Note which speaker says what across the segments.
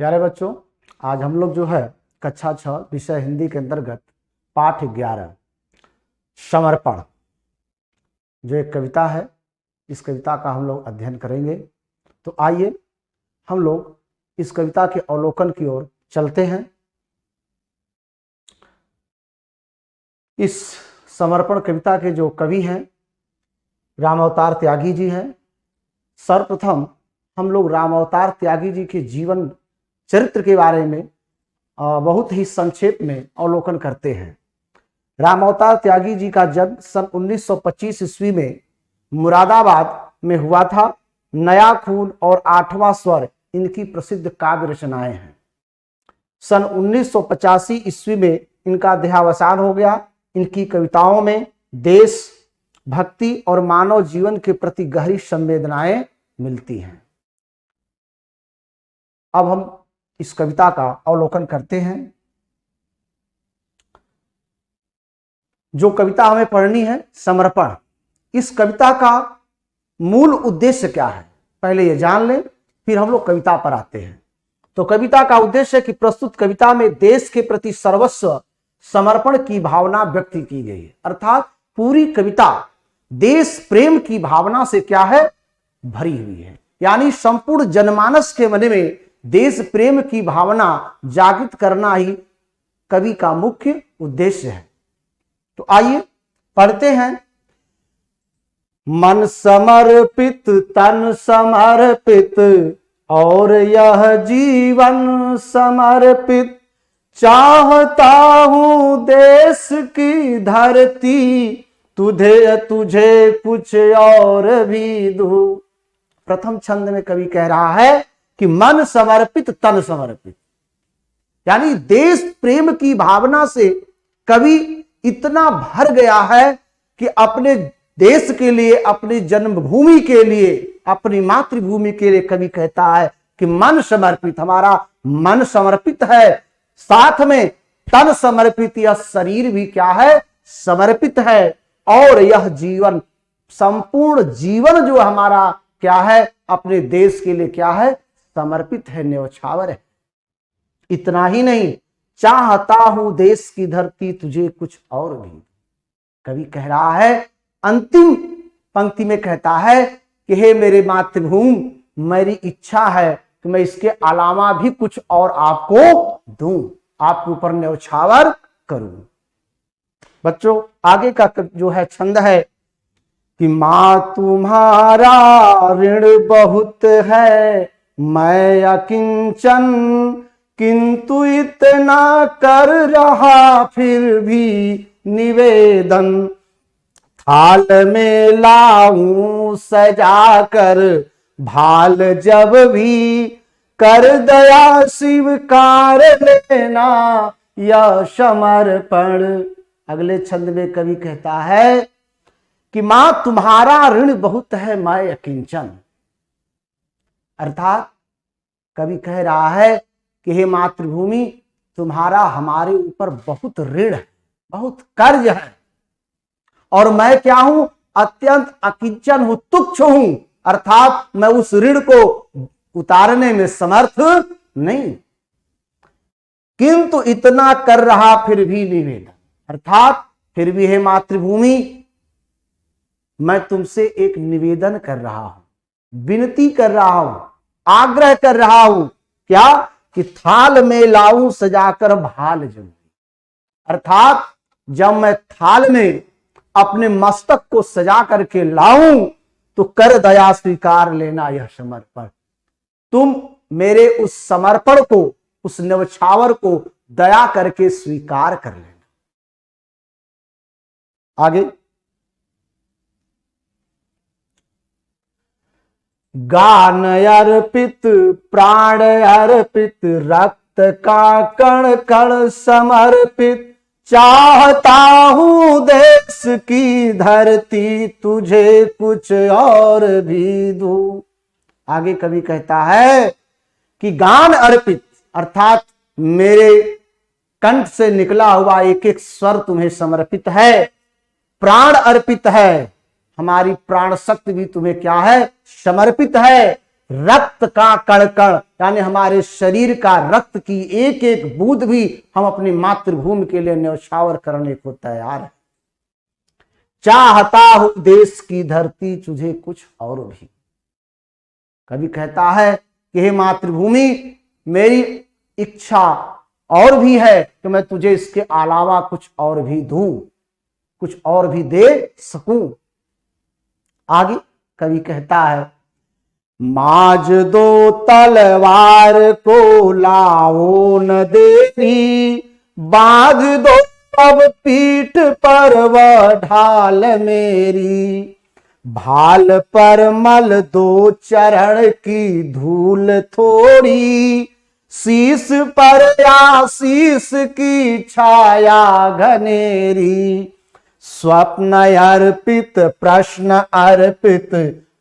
Speaker 1: प्यारे बच्चों, आज हम लोग जो है कक्षा 6 विषय हिंदी के अंतर्गत पाठ 11 समर्पण जो एक कविता है, इस कविता का हम लोग अध्ययन करेंगे। तो आइए हम लोग इस कविता के अवलोकन की ओर चलते हैं। इस समर्पण कविता के जो कवि हैं रामावतार त्यागी जी हैं। सर्वप्रथम हम लोग रामावतार त्यागी जी के जीवन चरित्र के बारे में बहुत ही संक्षेप में अवलोकन करते हैं। रामावतार त्यागी जी का जन्म सन 1925 ईस्वी में मुरादाबाद में हुआ था। नया खून और आठवां स्वर इनकी प्रसिद्ध काव्य रचनाएं हैं। सन 1985 ईस्वी में इनका देहावसान हो गया। इनकी कविताओं में देश भक्ति और मानव जीवन के प्रति गहरी संवेदनाएं मिलती हैं। अब हम इस कविता का अवलोकन करते हैं। जो कविता हमें पढ़नी है समर्पण, इस कविता का मूल उद्देश्य क्या है पहले ये जान लें, फिर हम लोग कविता पर आते हैं। तो कविता का उद्देश्य है कि प्रस्तुत कविता में देश के प्रति सर्वस्व समर्पण की भावना व्यक्त की गई है। अर्थात पूरी कविता देश प्रेम की भावना से क्या है, भरी हुई है। यानी संपूर्ण जनमानस के मन में देश प्रेम की भावना जागृत करना ही कवि का मुख्य उद्देश्य है। तो आइए पढ़ते हैं। मन समर्पित तन समर्पित और यह जीवन समर्पित, चाहता हूं देश की धरती तुझे कुछ और भी दूं। प्रथम छंद में कवि कह रहा है कि मन समर्पित तन समर्पित, यानी देश प्रेम की भावना से कवि इतना भर गया है कि अपने देश के लिए, अपनी जन्मभूमि के लिए, अपनी मातृभूमि के लिए कवि कहता है कि मन समर्पित, हमारा मन समर्पित है, साथ में तन समर्पित, यह शरीर भी क्या है, समर्पित है। और यह जीवन, संपूर्ण जीवन जो हमारा क्या है, अपने देश के लिए क्या है, समर्पित है, न्यौछावर है। इतना ही नहीं, चाहता हूं देश की धरती तुझे कुछ और भी। कवि कह रहा है, अंतिम पंक्ति में कहता है कि हे मेरे मातृभूमि, मेरी इच्छा है कि मैं इसके अलावा भी कुछ और आपको दूं, आपके ऊपर न्यौछावर करूं। बच्चों, आगे का जो है छंद है कि मां तुम्हारा ऋण बहुत है, मैं अकिंचन किंतु इतना कर रहा फिर भी निवेदन, थाल में लाऊं सजा कर भाल जब भी, कर दया स्वीकार लेना यह समर्पण। अगले छंद में कवि कहता है कि मां तुम्हारा ऋण बहुत है, मैं अकिंचन। अर्थात कवि कह रहा है कि हे मातृभूमि, तुम्हारा हमारे ऊपर बहुत ऋण है, बहुत कर्ज है, और मैं क्या हूं, अत्यंत अकिंचन हूं, तुच्छ हूं। अर्थात मैं उस ऋण को उतारने में समर्थ नहीं, किंतु इतना कर रहा फिर भी निवेदन। अर्थात फिर भी हे मातृभूमि, मैं तुमसे एक निवेदन कर रहा हूं, विनती कर रहा हूं, आग्रह कर रहा हूं, क्या कि थाल में लाऊं सजाकर भाल जब। अर्थात जब मैं थाल में अपने मस्तक को सजा करके लाऊं तो कर दया स्वीकार लेना यह समर्पण। तुम मेरे उस समर्पण को, उस न्यौछावर को दया करके स्वीकार कर लेना। आगे, गान अर्पित प्राण अर्पित, रक्त का कण कण समर्पित, चाहता हूं देश की धरती तुझे कुछ और भी दूं। आगे कवि कहता है कि गान अर्पित, अर्थात मेरे कंठ से निकला हुआ एक एक स्वर तुम्हें समर्पित है, प्राण अर्पित है, हमारी प्राण शक्ति भी तुम्हें क्या है, समर्पित है। रक्त का कण कण यानी हमारे शरीर का रक्त की एक एक बूंद भी हम अपनी मातृभूमि के लिए न्यौछावर करने को तैयार है। चाहता हूं देश की धरती तुझे कुछ और भी। कवि कहता है कि हे मातृभूमि, मेरी इच्छा और भी है कि मैं तुझे इसके अलावा कुछ और भी दूं, कुछ और भी दे सकूं। आगे कवि कहता है, माज दो तलवार को लाओ न देरी, बांध दो अब पीठ पर वह ढाल मेरी, भाल पर मल दो चरण की धूल थोड़ी, शीश पर आशीष की छाया घनेरी, स्वप्न अर्पित प्रश्न अर्पित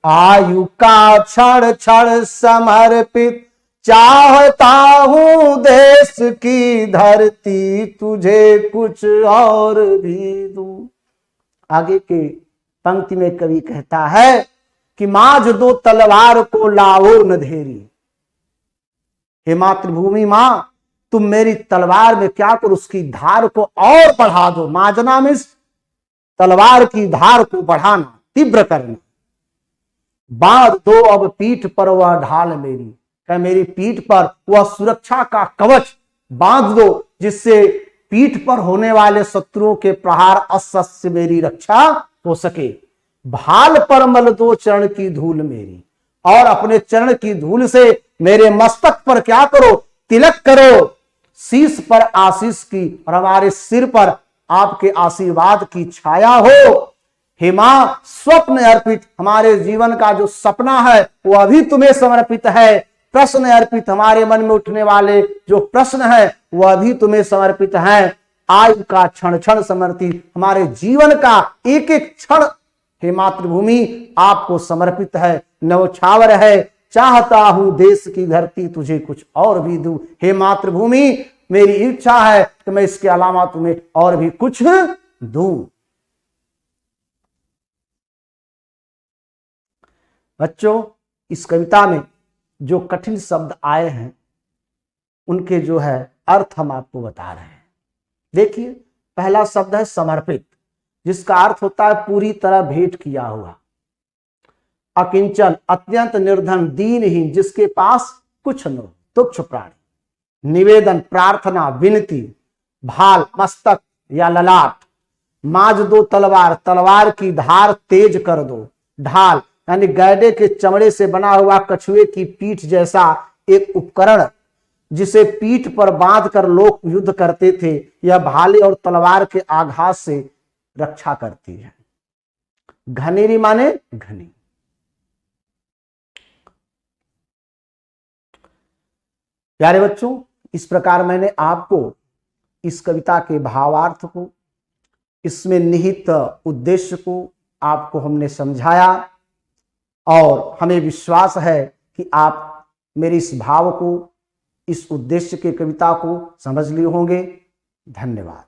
Speaker 1: आयु का क्षण क्षण समर्पित, चाहता हूं देश की धरती तुझे कुछ और भी दूं। आगे के पंक्ति में कवि कहता है कि माज दो तलवार को लाओ न धेरी। हे मातृभूमि मां, तुम मेरी तलवार में क्या करो, उसकी धार को और बढ़ा दो। माजना में तलवार की धार को बढ़ाना, तीव्र करना। बांध दो अब पीठ पर वह ढाल मेरी, क्या मेरी पीठ पर वह सुरक्षा का कवच बांध दो जिससे पीठ पर होने वाले शत्रुओं के प्रहार अस्त्र से मेरी रक्षा हो सके। भाल पर मल दो चरण की धूल मेरी, और अपने चरण की धूल से मेरे मस्तक पर क्या करो, तिलक करो। शीश पर आशीष की, और हमारे सिर पर आपके आशीर्वाद की छाया हो। हे मां, स्वप्न अर्पित, हमारे जीवन का जो सपना है वह भी तुम्हें समर्पित है। प्रश्न अर्पित, हमारे मन में उठने वाले जो प्रश्न है वह भी तुम्हें समर्पित है। आयु का क्षण क्षण समर्पित, हमारे जीवन का एक एक क्षण हे मातृभूमि आपको समर्पित है, न्यौछावर है। चाहता हूं देश की धरती तुझे कुछ और भी दूं। हे मातृभूमि, मेरी इच्छा है कि मैं इसके अलावा तुम्हें और भी कुछ दूं। बच्चों, इस कविता में जो कठिन शब्द आए हैं उनके जो है अर्थ हम आपको बता रहे हैं। देखिए, पहला शब्द है समर्पित, जिसका अर्थ होता है पूरी तरह भेंट किया हुआ। अकिंचन, अत्यंत निर्धन, दीनहीन, जिसके पास कुछ न हो, तुच्छ प्राणी। निवेदन, प्रार्थना, विनती। भाल, मस्तक या ललाट। माज दो तलवार, तलवार की धार तेज कर दो। ढाल यानी गैडे के चमड़े से बना हुआ कछुए की पीठ जैसा एक उपकरण जिसे पीठ पर बांधकर लोग युद्ध करते थे। यह भाले और तलवार के आघात से रक्षा करती है। घनेरी माने घनी। प्यारे बच्चों, इस प्रकार मैंने आपको इस कविता के भावार्थ को, इसमें निहित उद्देश्य को आपको हमने समझाया, और हमें विश्वास है कि आप मेरे इस भाव को, इस उद्देश्य के कविता को समझ लिए होंगे। धन्यवाद।